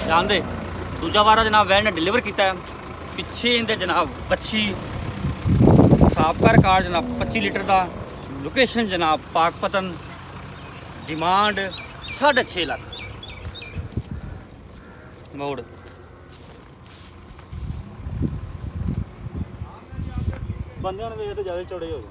जानते दूजा वारा जनाब वैन ने डिलीवर किया है पिछे इनके जनाब पच्छी साबका रिकॉर्ड जनाब 25 लीटर का लोकेशन जनाब पाकपतन डिमांड 6.5 लाख मोड़ ਬੰਦਿਆਂ ਨੂੰ ਵੇਖ ਤੇ ਜ਼ਿਆਦਾ ਚੌੜੇ ਹੋ ਗਏ